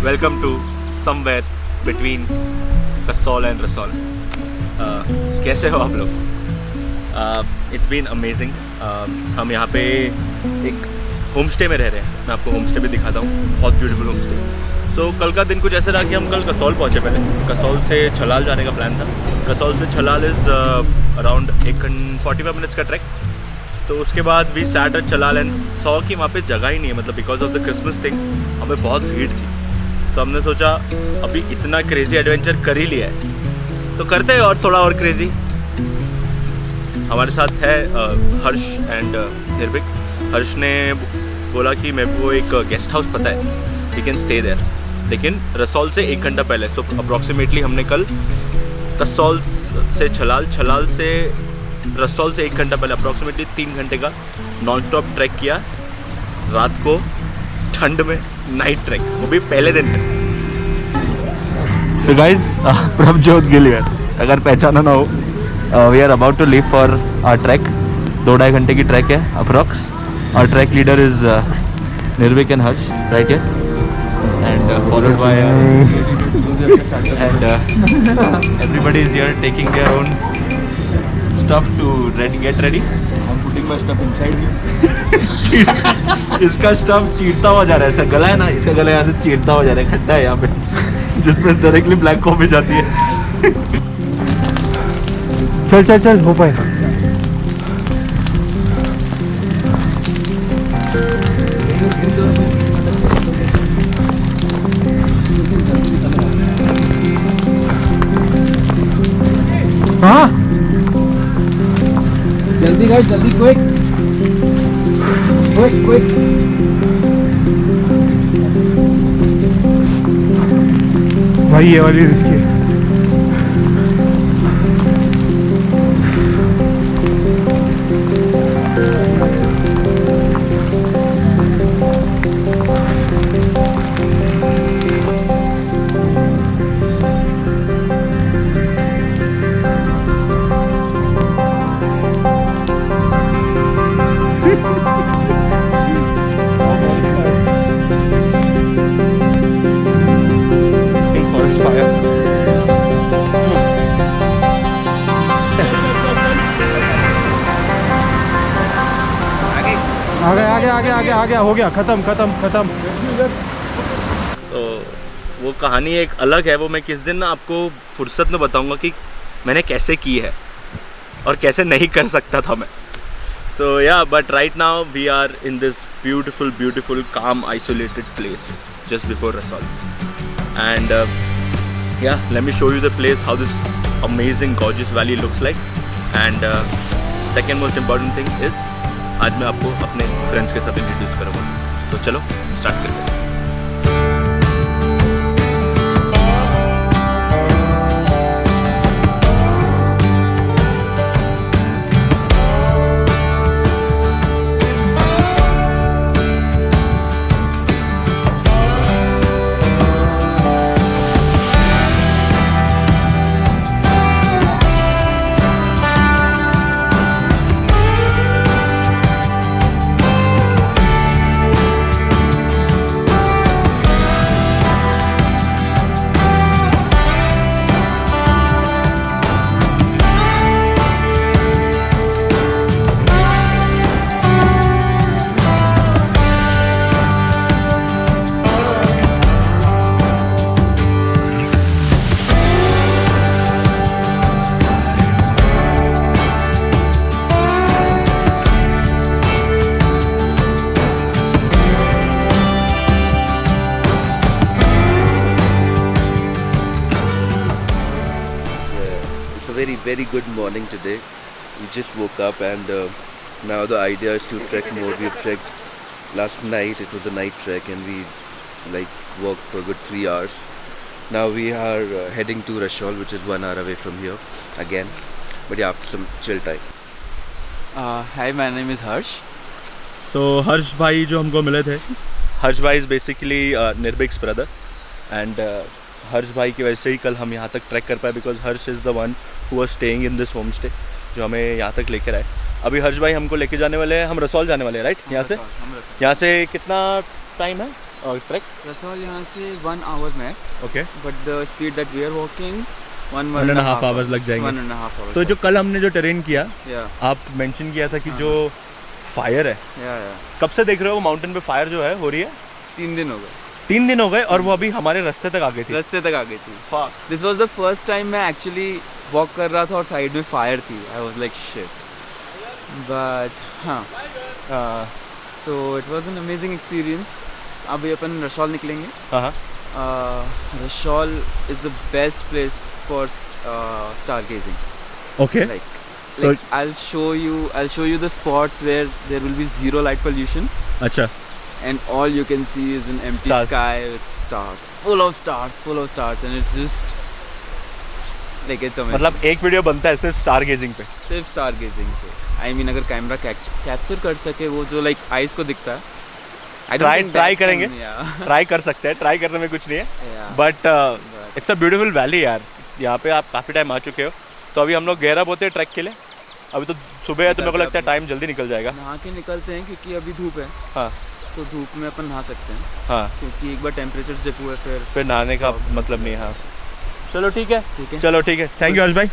Welcome to somewhere between Kasol and Rasol. कैसे हो आप लोग? It's been amazing. हम यहाँ पे एक होम स्टे में रह रहे हैं। मैं आपको होम स्टे भी दिखाता हूँ, बहुत ब्यूटीफुल होम स्टे। सो कल का दिन कुछ ऐसा रहा कि हम कल कसौल पहुँचे। पहले कसौल से छलाल जाने का प्लान था। कसौल से छलाल इज़ अराउंड 45 मिनट्स का ट्रैक। तो उसके बाद we sat at Chalal and saw कि वहाँ पे जगह ही नहीं है, मतलब because of the Christmas thing हमें बहुत भीड़ थी। तो हमने सोचा अभी इतना क्रेजी एडवेंचर कर ही लिया है तो करते हैं और थोड़ा और क्रेजी। हमारे साथ है हर्ष एंड निर्भीक। हर्ष ने बोला कि मेरे को एक गेस्ट हाउस पता है, वी कैन स्टे देयर, लेकिन रसौल से 1 घंटा पहले। सो अप्रॉक्सीमेटली हमने कल कसौल से छलाल, छलाल से रसौल से 1 घंटा पहले अप्रॉक्सीमेटली 3 घंटे का नॉन स्टॉप ट्रैक किया। रात को ठंड में नाइट ट्रैक, वो भी पहले दिन में। सो गाइस, प्रभजोत गिलियर, अगर पहचाना ना हो, we are about to leave for our track. 2-2.5 घंटे की ट्रैक है approx. Our track leader is Nirbhik and Harsh right here and followed by and everybody is here taking their own stuff to get ready. I'm putting my stuff inside you. इसका stuff चीरता हुआ जा रहा है, ऐसा गला है ना, इसका गला यहाँ से चीरता हुआ जा रहा है। खड्डा है यहाँ पे जिसमें डायरेक्टली ब्लैक कॉफी जाती है। चल चल चल, हो पाएगा। हाँ जल्दी गाइस, जल्दी, क्विक क्विक क्विक। भाई ये वाली रिस्की है। आगे हो गया, खत्म। तो वो कहानी एक अलग है, वो मैं किस दिन ना आपको फुर्सत में बताऊंगा कि मैंने कैसे की है और कैसे नहीं कर सकता था मैं। So yeah but right now we are in this beautiful calm isolated place just before Rasol and yeah, let me show you the place, how this amazing gorgeous valley looks like and second most important thing is आज मैं आपको अपने friends के साथ introduce करूँगा। तो चलो start करते हैं। Very good morning today. We just woke up and now the idea is to trek more. We have trekked last night, it was a night trek and we walked for a good 3 hours. Now we are heading to Rasol, which is 1 hour away from here again, but yeah, after some chill time. Hi, my name is Harsh. So हर्ष भाई जो हमको मिले थे, हर्ष भाई is basically निर्भीक्स brother and हर्ष भाई की वजह से ही कल हम यहाँ तक ट्रैक कर पाए, because Harsh is the one who was staying in this home stay जो हमें यहाँ तक लेकर आए। अभी हर्ष भाई हमको लेके जाने वाले हैं, हम रसौल जाने वाले हैं राइट। यहाँ से कितना टाइम है? ट्रैक? Rasol यहाँ से 1 hour max. Okay, But the speed that we are walking, 1 1 and a half hours लग जाएंगे। 1.5 hours. तो जो कल हमने जो टेरेन किया, Yeah, आप मेंशन किया था कि जो फायर है, yeah. कब से देख रहे हो माउंटेन पे फायर जो है हो रही है? 3 दिन हो गए. 3 दिन हो गए और वो अभी हमारे रास्ते तक आ गई थी। रास्ते तक आ गई थी. This was the first time मैं actually walk कर रहा था और साइड में फायर थी. I was like shit. But हाँ, तो it was an amazing experience. अभी अपन रसौल निकलेंगे. हाँ, Rasol is the best place for stargazing. Okay, Like I'll show you the spots where there will be zero light pollution अच्छा, and all you can see is an empty Stars. sky with stars, full of stars, and it's just like it's amazing. मतलब एक video बनता है सिर्फ star gazing पे। सिर्फ stargazing पे. I mean अगर कैमरा कैप्चर कर सके वो जो like eyes को दिखता है. I don't think try that करेंगे, can- yeah. ट्राई कर सकते हैं, ट्राई करने में कुछ नहीं है। Yeah. But it's a beautiful valley यार, यहाँ पे आप काफ़ी टाइम आ चुके हो। तो अभी हम लोग गहरा बोते हैं ट्रैक के लिए। अभी तो सुबह है तो मेरे को लगता है टाइम जल्दी निकल जाएगा। नहा के निकलते हैं क्योंकि अभी धूप है. हाँ तो धूप में अपन नहा सकते हैं हाँ, क्योंकि एक बार टेम्परेचर जब हुआ फिर नहाने का मतलब नहीं है। हाँ चलो ठीक है, ठीक है. चलो ठीक है, थैंक यू हर्ष भाई।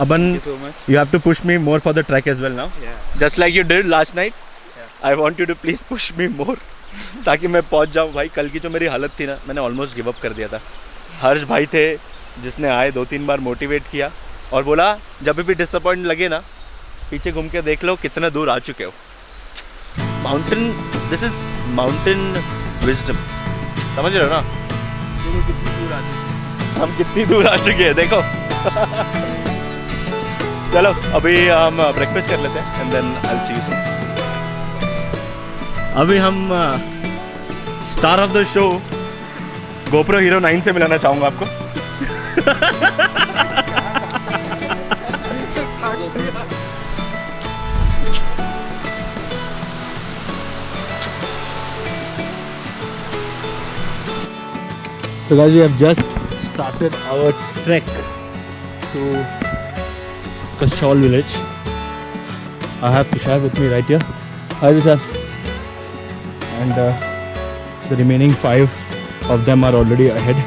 अपन Thank you so much. you have to push me more for the trek as well now, Yeah. just like you did last night. I want you to please push me more ताकि मैं पहुंच जाऊं भाई। कल की जो मेरी हालत थी ना, मैंने ऑलमोस्ट गिव अप कर दिया था। हर्ष भाई थे जिसने आए 2-3 बार मोटिवेट किया और बोला जब भी डिसअपॉइंट लगे ना, पीछे घूम के देख लो कितना दूर आ चुके हो। Mountain, this is mountain wisdom, समझ रहे हो ना? देखो कितनी दूर आ चुके. हम कितनी दूर आ चुके हैं देखो। चलो अभी हम ब्रेकफास्ट कर लेते हैं and then I will see you soon. अभी हम star of the show GoPro hero 9 से मिलाना चाहूँगा आपको। So guys, we have just started our trek to Kashaul village. I have Tushar with me right here. Hi Tushar. And the remaining 5 of them are already ahead.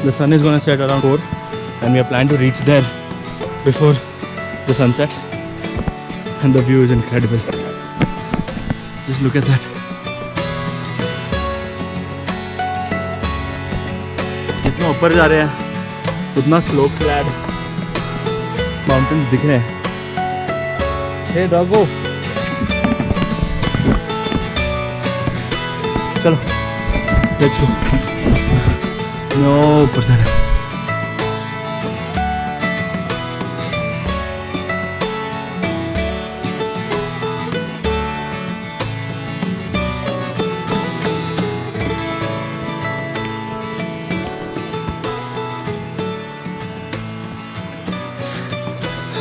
The sun is going to set around 4 and we are planning to reach there before the sunset. And the view is incredible. Just look at that. जितना ऊपर जा रहे हैं उतना slope clad mountains दिख रहे हैं। हे Doggo, चलो लेट्स गो। नो ऊपर जाना है।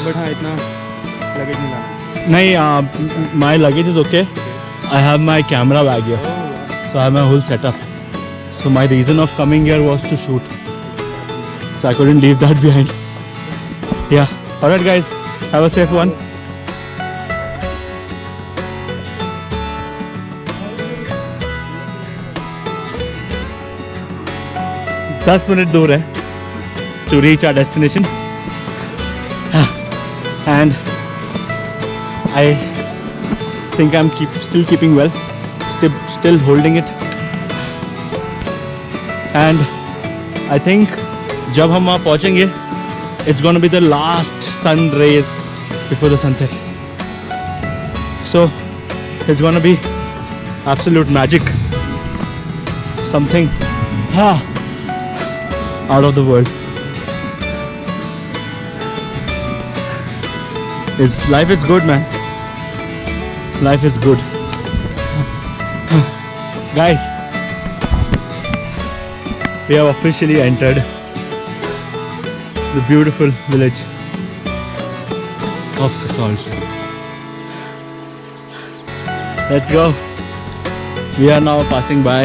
बट हाँ इतना लगेज नहीं लाना। नहीं, my luggage is okay. I have my camera bag here, so I have my whole setup. So my reason of coming here was to shoot. So I couldn't leave that behind. Yeah. Alright guys, have a safe one. दस minute दूर है to reach our destination. And I think I'm still keeping well, still holding it. And I think जब हम वहाँ पहुँचेंगे, it's gonna be the last sun rays before the sunset. So it's gonna be absolute magic, something out of the world. Life is good, man. Life is good. Guys, we have officially entered the beautiful village of Kasol. Let's go. We are now passing by.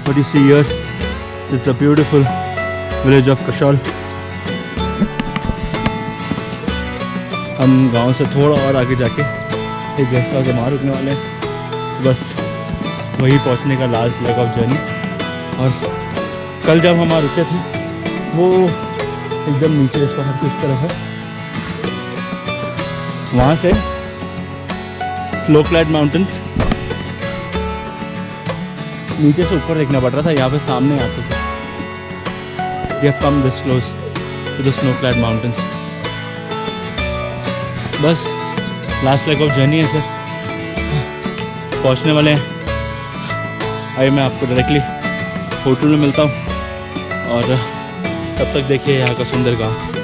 What you see here is the beautiful village of Kasol. हम गांव से थोड़ा और आगे जाके एक guest house में वहाँ रुकने वाले हैं। बस वही पहुंचने का लास्ट लेग ऑफ जर्नी। और कल जब हम वहाँ रुके थे वो एकदम नीचे शहर की इस तरफ है, वहाँ से स्लो क्लाइड माउंटेन्स नीचे से ऊपर देखना पड़ रहा था, यहाँ पे सामने आते थे। We have come this close to the snow clad mountains. बस लास्ट लेग ऑफ जर्नी है सर, पहुंचने वाले हैं। आइए मैं आपको डायरेक्टली होटल में मिलता हूँ और तब तक देखिए यहाँ का सुंदर गाँव।